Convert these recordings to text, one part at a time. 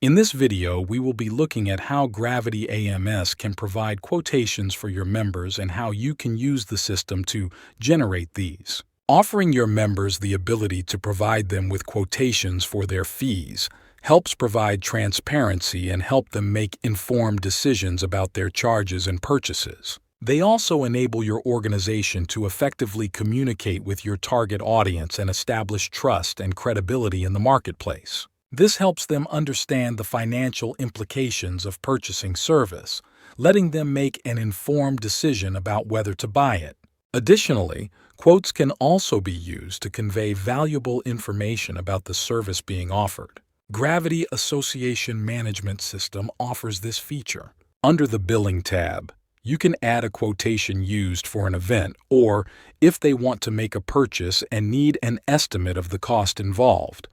In this video, we will be looking at how Graviti AMS can provide quotations for your members and how you can use the system to generate these. Offering your members the ability to provide them with quotations for their fees helps provide transparency and help them make informed decisions about their charges and purchases. They also enable your organization to effectively communicate with your target audience and establish trust and credibility in the marketplace. This helps them understand the financial implications of purchasing service, letting them make an informed decision about whether to buy it. Additionally, quotes can also be used to convey valuable information about the service being offered. Graviti Association Management System offers this feature. Under the Billing tab, you can add a quotation used for an event or if they want to make a purchase and need an estimate of the cost involved.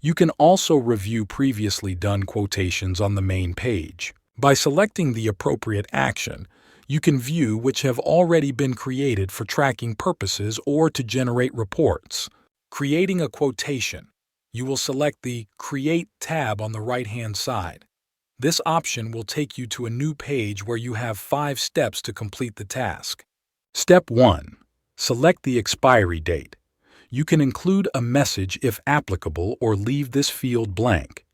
You can also review previously done quotations on the main page. By selecting the appropriate action, you can view which have already been created for tracking purposes or to generate reports. Creating a quotation. You will select the Create tab on the right-hand side. This option will take you to a new page where you have 5 steps to complete the task. Step 1. Select the expiry date. You can include a message if applicable or leave this field blank.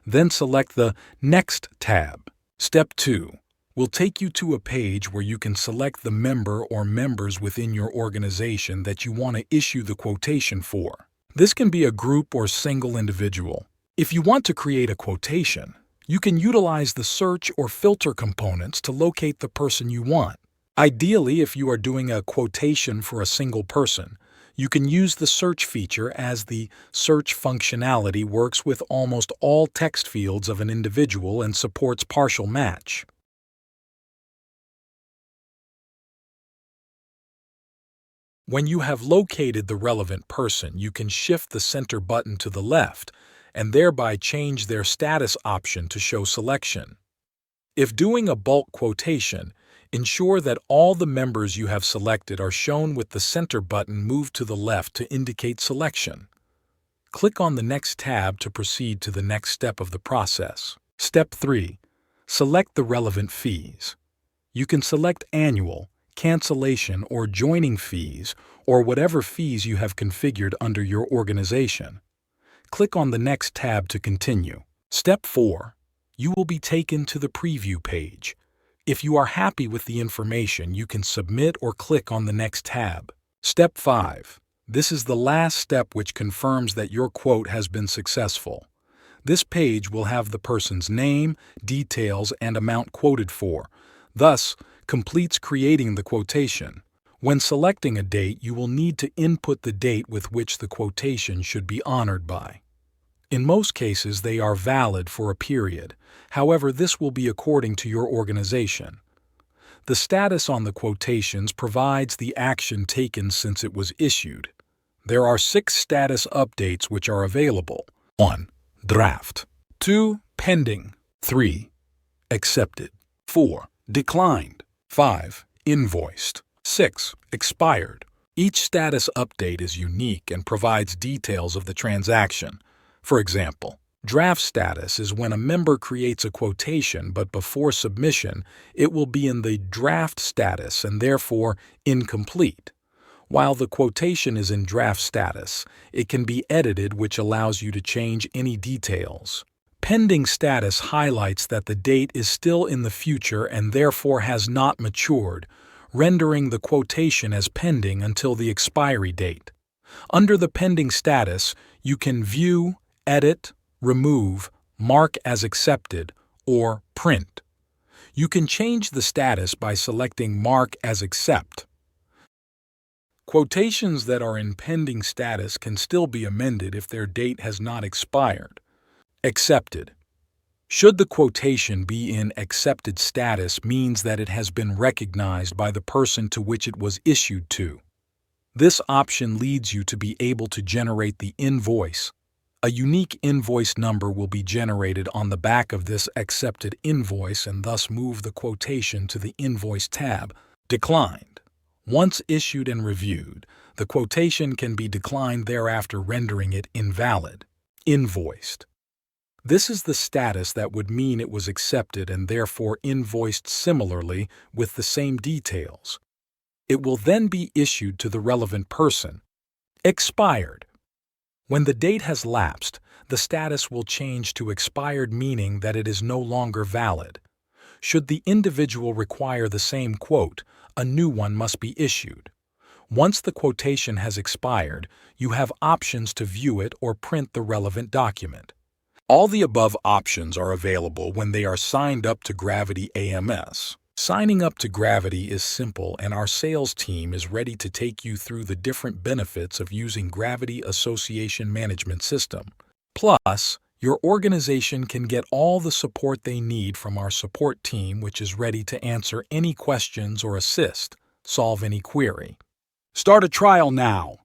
Then select the Next tab. Step 2 will take you to a page where you can select the member or members within your organization that you want to issue the quotation for. This can be a group or single individual. If you want to create a quotation, you can utilize the search or filter components to locate the person you want. Ideally, if you are doing a quotation for a single person, you can use the search feature as the search functionality works with almost all text fields of an individual and supports partial match. When you have located the relevant person, you can shift the center button to the left and thereby change their status option to show selection. If doing a bulk quotation, ensure that all the members you have selected are shown with the center button moved to the left to indicate selection. Click on the Next tab to proceed to the next step of the process. Step 3. Select the relevant fees. You can select annual, cancellation, or joining fees, or whatever fees you have configured under your organization. Click on the Next tab to continue. Step 4. You will be taken to the preview page. If you are happy with the information, you can submit or click on the Next tab. Step 5. This is the last step which confirms that your quote has been successful. This page will have the person's name, details, and amount quoted for, thus completes creating the quotation. When selecting a date, you will need to input the date with which the quotation should be honored by. In most cases, they are valid for a period. However, this will be according to your organization. The status on the quotations provides the action taken since it was issued. There are 6 status updates which are available. 1. Draft. 2. Pending. 3. Accepted. 4. Declined. 5. Invoiced. 6. Expired. Each status update is unique and provides details of the transaction. For example, draft status is when a member creates a quotation, but before submission, it will be in the draft status and therefore incomplete. While the quotation is in draft status, it can be edited, which allows you to change any details. Pending status highlights that the date is still in the future and therefore has not matured, rendering the quotation as pending until the expiry date. Under the pending status, you can view, edit, remove, mark as accepted, or print. You can change the status by selecting Mark as Accept. Quotations that are in pending status can still be amended if their date has not expired. Accepted. Should the quotation be in accepted status means that it has been recognized by the person to which it was issued to. This option leads you to be able to generate the invoice. A unique invoice number will be generated on the back of this accepted invoice and thus move the quotation to the Invoice tab. Declined. Once issued and reviewed, the quotation can be declined thereafter, rendering it invalid. Invoiced. This is the status that would mean it was accepted and therefore invoiced similarly with the same details. It will then be issued to the relevant person. Expired. When the date has lapsed, the status will change to expired, meaning that it is no longer valid. Should the individual require the same quote, a new one must be issued. Once the quotation has expired, you have options to view it or print the relevant document. All the above options are available when they are signed up to Graviti AMS. Signing up to Graviti is simple, and our sales team is ready to take you through the different benefits of using Graviti Association Management System. Plus, your organization can get all the support they need from our support team, which is ready to answer any questions or solve any query. Start a trial now.